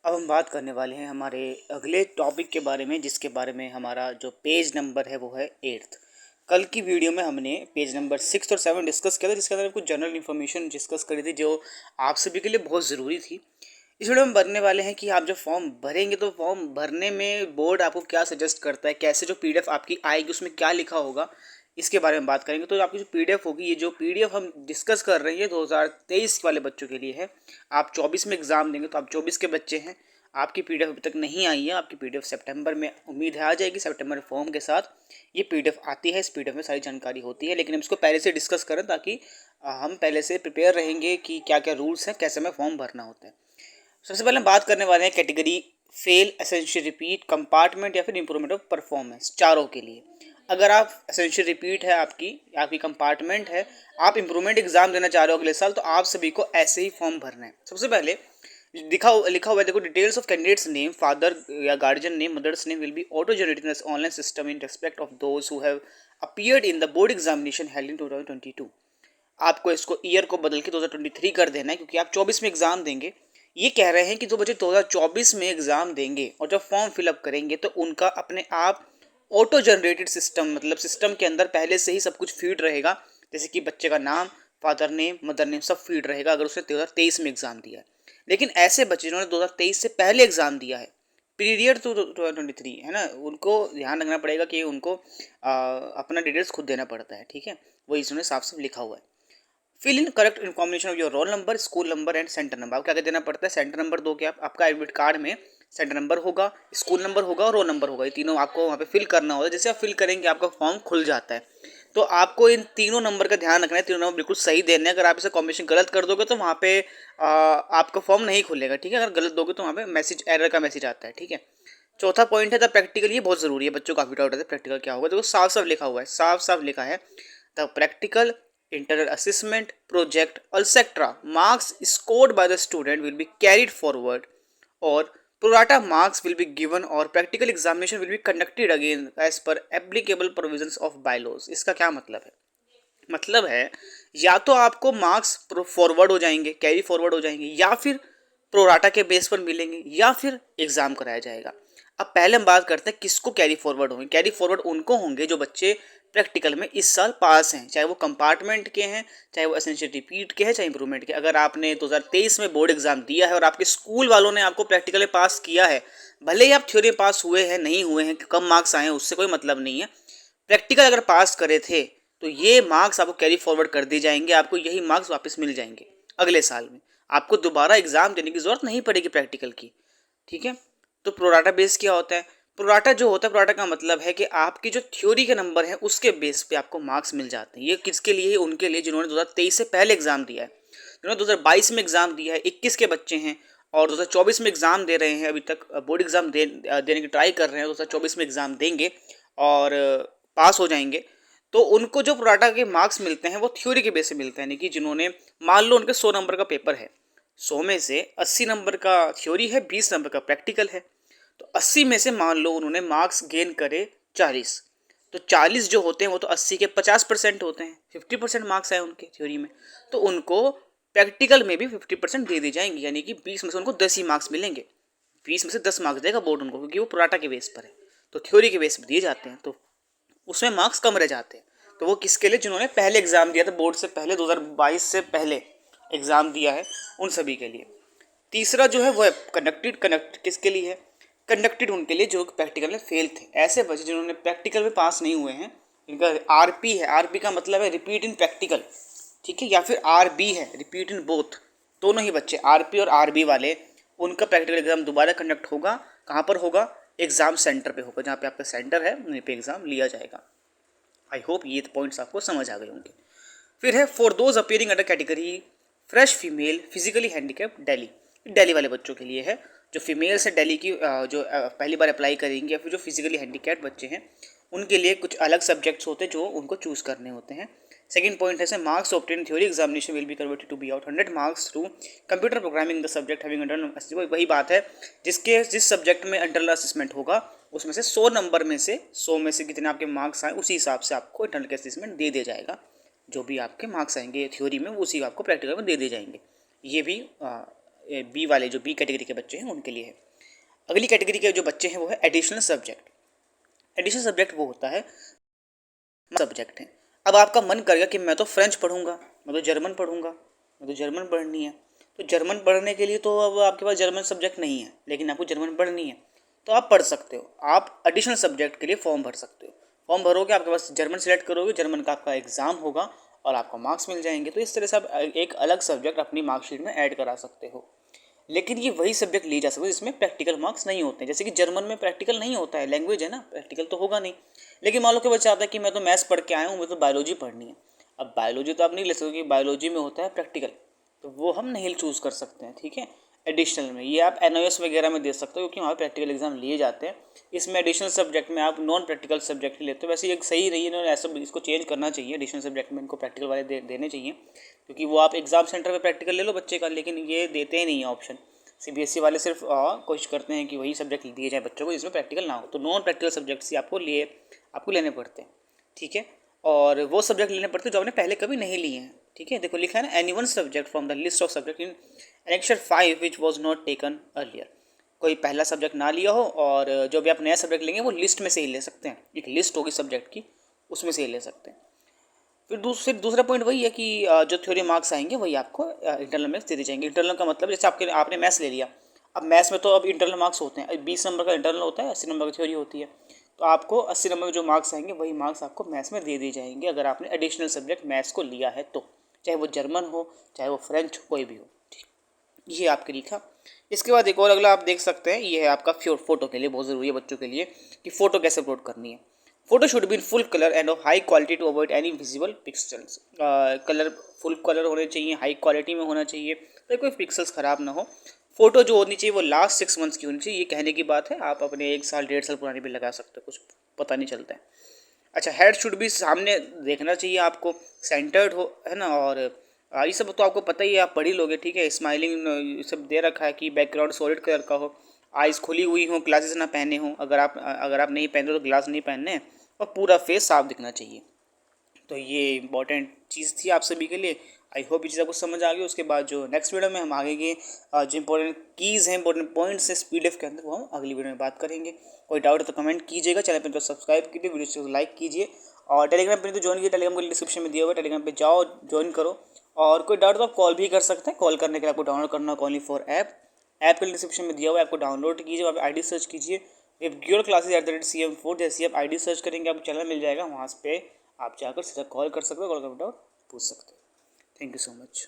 अब हम बात करने वाले हैं हमारे अगले टॉपिक के बारे में, जिसके बारे में हमारा जो पेज नंबर है वो है 8th। कल की वीडियो में हमने पेज नंबर 6 और 7 डिस्कस किया था, जिसके अंदर कुछ जनरल इन्फॉर्मेशन डिस्कस करी थी जो आप सभी के लिए बहुत ज़रूरी थी। इस वीडियो में बनने वाले हैं कि आप जब फॉर्म भरेंगे तो फॉर्म भरने में बोर्ड आपको क्या सजेस्ट करता है, कैसे जो पीडीएफ आपकी आएगी उसमें क्या लिखा होगा, इसके बारे में बात करेंगे। तो आपकी जो पीडीएफ होगी, ये जो पीडीएफ हम डिस्कस कर रहे हैं ये 2023 वाले बच्चों के लिए है। आप 24 में एग्ज़ाम देंगे तो आप 24 के बच्चे हैं। आपकी पीडीएफ अभी तक नहीं आई है, आपकी पीडीएफ सितंबर में उम्मीद है आ जाएगी। सितंबर फॉर्म के साथ ये पीडीएफ आती है, इस पीडीएफ में सारी जानकारी होती है, लेकिन हम इसको पहले से डिस्कस करें ताकि हम पहले से प्रिपेयर रहेंगे कि क्या क्या रूल्स हैं, कैसे हमें फॉर्म भरना होता है। सबसे पहले हम बात करने वाले हैं category fail, essential repeat, compartment या फिर इंप्रूवमेंट ऑफ परफॉर्मेंस, चारों के लिए। अगर आप एसेंशियल रिपीट है, आपकी कंपार्टमेंट है, आप इंप्रूवमेंट एग्जाम देना चाह रहे हो अगले साल, तो आप सभी को ऐसे ही फॉर्म भरना है। सबसे पहले लिखा हुआ है, देखो, details of candidates name, father या guardian name, mother's name will be auto generated in online system in respect of those who have appeared in the board examination held in 2022। आपको इसको ईयर को बदल के 2023 कर देना है, क्योंकि आप 24 में एग्जाम देंगे। ये कह रहे हैं कि जो बच्चे 2024 में एग्जाम देंगे और जब फॉर्म फिलअप करेंगे तो उनका अपने आप ऑटो जनरेटेड सिस्टम, मतलब सिस्टम के अंदर पहले से ही सब कुछ फीड रहेगा, जैसे कि बच्चे का नाम, फादर नेम, मदर नेम सब फीड रहेगा अगर उसने 2023 में एग्जाम दिया है। लेकिन ऐसे बच्चे जिन्होंने 2023 से पहले एग्जाम दिया है, पीरियड टू 2023 है ना, उनको ध्यान रखना पड़ेगा कि उनको अपना डिटेल्स खुद देना पड़ता है। ठीक है, वो इसमें साफ साफ लिखा हुआ है। Fill in correct information of your roll number, school number and centre number. आपको क्या देना पड़ता है, सेंटर नंबर दो क्या, आपका एडमिट कार्ड में सेंटर नंबर होगा, स्कूल नंबर होगा और रोल नंबर होगा। ये तीनों आपको वहाँ पे फिल करना होगा। जैसे आप फिल करेंगे आपका फॉर्म खुल जाता है, तो आपको इन तीनों नंबर का ध्यान रखना है, तीनों नंबर बिल्कुल सही देने हैं। अगर आप इसे कॉम्बिनेशन गलत कर दोगे तो वहाँ पे आपका फॉर्म नहीं खुलेगा। ठीक है, अगर गलत दोगे तो वहाँ पे मैसेज, एरर का मैसेज आता है। ठीक है, चौथा पॉइंट है द प्रैक्टिकल। ये बहुत ज़रूरी है, बच्चों को काफ़ी डाउट आता है प्रैक्टिकल क्या होगा। देखो साफ साफ लिखा हुआ है, साफ साफ लिखा है, the practical internal assessment project etc marks scored by the student will be carried forward or pro rata marks will be given or practical examination will be conducted again as per applicable provisions of bylaws। इसका क्या मतलब है, मतलब है या तो आपको marks forward हो जाएंगे, कैरी फॉरवर्ड हो जाएंगे, या फिर प्रोराटा के बेस पर मिलेंगे, या फिर एग्जाम कराया जाएगा। अब पहले हम बात करते हैं किसको कैरी फॉरवर्ड होंगे। कैरी फॉरवर्ड उनको होंगे जो बच्चे प्रैक्टिकल में इस साल पास हैं, चाहे वो कंपार्टमेंट के हैं, चाहे वो एसेंशियल रिपीट के हैं, चाहे इंप्रूवमेंट के। अगर आपने 2023 में बोर्ड एग्जाम दिया है और आपके स्कूल वालों ने आपको प्रैक्टिकल में पास किया है, भले ही आप थ्योरी पास हुए हैं, नहीं हुए हैं, कम मार्क्स आए हैं, उससे कोई मतलब नहीं है। प्रैक्टिकल अगर पास करे थे तो ये मार्क्स आपको कैरी फॉरवर्ड कर दिए जाएंगे, आपको यही मार्क्स वापस मिल जाएंगे अगले साल में। आपको दोबारा एग्जाम देने की जरूरत नहीं पड़ेगी प्रैक्टिकल की। ठीक है, तो प्रोराटा बेस क्या होता है, प्रोराटा जो होता है, प्रोराटा का मतलब है कि आपकी जो थ्योरी के नंबर है उसके बेस पे आपको मार्क्स मिल जाते हैं। ये किसके लिए है, उनके लिए जिन्होंने 2023 से पहले एग्जाम दिया है। जिन्होंने 2022 में एग्जाम दिया है, 21 के बच्चे हैं और 2024 में एग्जाम दे रहे हैं, अभी तक बोर्ड एग्जाम देने की ट्राई कर रहे हैं, 2024 में एग्जाम देंगे और पास हो जाएंगे, तो उनको जो प्रोराटा के मार्क्स मिलते हैं वो थ्योरी के बेस पे मिलते हैं। यानी कि जिन्होंने, मान लो उनके 100 नंबर का पेपर है, 100 में से 80 नंबर का थ्योरी है, 20 नंबर का प्रैक्टिकल है, तो 80 में से मान लो उन्होंने मार्क्स गेन करे 40, तो 40 जो होते हैं वो तो 80 के 50% होते हैं, 50% मार्क्स आए उनके थ्योरी में, तो उनको प्रैक्टिकल में भी 50% दे दी जाएंगे। यानी कि 20 में से उनको 10 ही मार्क्स मिलेंगे, 20 में से 10 मार्क्स देगा बोर्ड उनको, क्योंकि वो प्रोराटा के बेस पर है, तो थ्योरी के बेस पर दिए जाते हैं, तो उसमें मार्क्स कम रह जाते हैं। तो वो किसके लिए, जिन्होंने पहले एग्जाम दिया था बोर्ड से पहले, 2022 से पहले एग्जाम दिया है, उन सभी के लिए। तीसरा जो है वो है कनेक्ट किसके लिए है, कंडक्टेड उनके लिए जो प्रैक्टिकल में फेल थे। ऐसे बच्चे जिन्होंने प्रैक्टिकल में पास नहीं हुए हैं, इनका आरपी है, आरपी का मतलब है रिपीट इन प्रैक्टिकल। ठीक है, या फिर आरबी है, रिपीट इन बोथ, दोनों ही बच्चे आरपी और आरबी वाले, उनका प्रैक्टिकल एग्जाम दोबारा कंडक्ट होगा। कहाँ पर होगा, एग्जाम सेंटर पे होगा, जहाँ पे आपका सेंटर है वहीं पे एग्जाम लिया जाएगा। आई होप ये पॉइंट्स आपको समझ आ गए होंगे। फिर है for those appearing under category fresh female physically handicap Delhi, Delhi वाले बच्चों के लिए है, जो फीमेल्स है दिल्ली की, जो पहली बार अप्लाई करेंगे, या फिर जो फिजिकली हैंडीकैप बच्चे हैं उनके लिए कुछ अलग सब्जेक्ट्स होते हैं जो उनको चूज़ करने होते हैं। सेकंड पॉइंट है marks obtain theory examination will be converted to be out 100 marks through computer programming the subject having under, वही बात है जिस सब्जेक्ट में इंटरनल असेसमेंट होगा उसमें से 100 नंबर में से 100 में से कितने आपके मार्क्स आए उसी हिसाब से आपको इंटरनल असेसमेंट दे दिया जाएगा। जो भी आपके मार्क्स आएंगे थ्योरी में वो उसी आपको प्रैक्टिकल में दे दिए जाएंगे। ये भी बी वाले जो बी कैटेगरी के बच्चे हैं उनके लिए है। अगली कैटेगरी के जो बच्चे हैं वो है एडिशनल सब्जेक्ट। एडिशनल सब्जेक्ट वो होता है सब्जेक्ट है। अब आपका मन करेगा कि मैं तो फ्रेंच पढ़ूंगा, मैं तो जर्मन पढ़ूंगा, मैं तो जर्मन पढ़नी है। तो जर्मन पढ़ने के लिए तो अब आपके पास जर्मन सब्जेक्ट नहीं है, लेकिन आपको जर्मन पढ़नी है तो आप पढ़ सकते हो। आप एडिशनल सब्जेक्ट के लिए फॉर्म भर सकते हो। फॉर्म भरोगे, आपके पास जर्मन सेलेक्ट करोगे, जर्मन का आपका एग्ज़ाम होगा और आपको मार्क्स मिल जाएंगे। तो इस तरह से आप एक अलग सब्जेक्ट अपनी मार्कशीट में ऐड करा सकते हो। लेकिन ये वही सब्जेक्ट ली जा सकते हैं जिसमें प्रैक्टिकल मार्क्स नहीं होते हैं। जैसे कि जर्मन में प्रैक्टिकल नहीं होता है, लैंग्वेज है ना, प्रैक्टिकल तो होगा नहीं। लेकिन मान लो कि बच्चा आता है कि मैं तो मैथ्स पढ़ के आया हूँ, मुझे तो बायोलॉजी पढ़नी है। अब बायोलॉजी तो आप नहीं ले सकते क्योंकि बायोलॉजी में होता है प्रैक्टिकल, तो वो हम नहीं चूज़ कर सकते हैं, ठीक है। एडिशनल में ये आप NOS वगैरह में दे सकते हो क्योंकि वहाँ प्रैक्टिकल एग्जाम लिए जाते हैं। इसमें एडिशनल सब्जेक्ट में आप नॉन प्रैक्टिकल सब्जेक्ट ही लेते हो। वैसे ये सही रही है, ऐसा इसको चेंज करना चाहिए। एडिशनल सब्जेक्ट में इनको प्रैक्टिकल वाले देने चाहिए, क्योंकि वो आप एग्जाम सेंटर पर प्रैक्टिकल ले लो बच्चे का, लेकिन ये देते ही नहीं है ऑप्शन। CBSE वाले सिर्फ कोशिश करते हैं कि वही सब्जेक्ट दिए जाए बच्चों को जिसमें प्रैक्टिकल ना हो। तो नॉन प्रैक्टिकल सब्जेक्ट्स ही आपको लेने पड़ते हैं, ठीक है। और वो सब्जेक्ट लेने पड़ते हैं जो आपने पहले कभी नहीं लिए हैं, ठीक है। देखो लिखा है ना, any one subject from the list of subject in annexure 5 which was not taken earlier. कोई पहला सब्जेक्ट ना लिया हो और जो भी आप नया सब्जेक्ट लेंगे वो लिस्ट में से ही ले सकते हैं। एक लिस्ट होगी सब्जेक्ट की, उसमें से ही ले सकते हैं। फिर दूसरा पॉइंट वही है कि जो थ्योरी मार्क्स आएंगे वही आपको इंटरनल में दे दी जाएंगे। इंटरनल का मतलब जैसे आपने मैथ्स ले लिया, अब मैथ्स में तो अब इंटरनल मार्क्स होते हैं। 20 नंबर का इंटरनल होता है, 80 नंबर की थ्योरी होती है। तो आपको 80 नंबर के जो मार्क्स आएंगे वही मार्क्स आपको मैथ्स में दे दिए जाएंगे अगर आपने एडिशनल सब्जेक्ट मैथ्स को लिया है तो, चाहे वो जर्मन हो चाहे वो फ्रेंच हो, कोई भी हो, ठीक। ये आपके लिखा। इसके बाद एक और अगला आप देख सकते हैं, ये है आपका फोटो के लिए बहुत ज़रूरी है बच्चों के लिए कि फ़ोटो कैसे अपलोड करनी है। Photo should be in full colour and of high quality to avoid any visible pixels. Colour full colour होने चाहिए, हाई क्वालिटी में होना चाहिए तो कोई पिक्सल्स ख़राब ना हो। फोटो जो होनी चाहिए वो लास्ट 6 मंथ्स की होनी चाहिए। ये कहने की बात है, आप अपने 1 साल 1.5 साल पुरानी भी लगा सकते हो, कुछ पता नहीं चलता है। अच्छा, हेड शुड भी सामने देखना चाहिए आपको, सेंटर्ड हो, है ना। और ये सब तो आपको पता ही है, आप पढ़ ही लोगे, ठीक है। स्माइलिंग सब दे रखा है कि बैकग्राउंड सॉलिड कलर का हो, आइज़ खुली हुई हो, ग्लासेस ना पहने हो। अगर आप नहीं पहनते तो ग्लास नहीं पहनने हैं, और पूरा फेस साफ दिखना चाहिए। तो ये इंपॉर्टेंट चीज़ थी आप सभी के लिए। आई होप ये चीज़ आपको समझ आ गई। उसके बाद जो नेक्स्ट वीडियो में हम आगे के जो इंपॉर्टेंट कीज़ हैं, इंपॉर्टेंट पॉइंट्स हैं PDF के अंदर, वो हम अगली वीडियो में बात करेंगे। कोई डाउट है तो कमेंट कीजिएगा, चैनल पर तो सब्सक्राइब कीजिए, वीडियो को लाइक कीजिए, और टेलीग्राम पर तो ज्वाइन कीजिए। टेलीग्राम को डिस्क्रिप्शन में दिया हुआ है, टेलीग्राम पर जाओ, ज्वाइन करो। और कोई डाउट तो आप कॉल भी कर सकते हैं। कॉल करने के लिए आपको डाउनलोड करना कॉलिंग फॉर ऐप के डिस्क्रिप्शन में दिया हुआ है, आपको डाउनलोड कीजिए, वहाँ पर ID सर्च कीजिए रेगुलर क्लासेज @CM4। जैसे आप ID सर्च करेंगे आपको चैनल मिल जाएगा, वहाँ पे आप जाकर सीधा कॉल कर सकते हो, कॉल कर पूछ सकते हो। Thank you so much.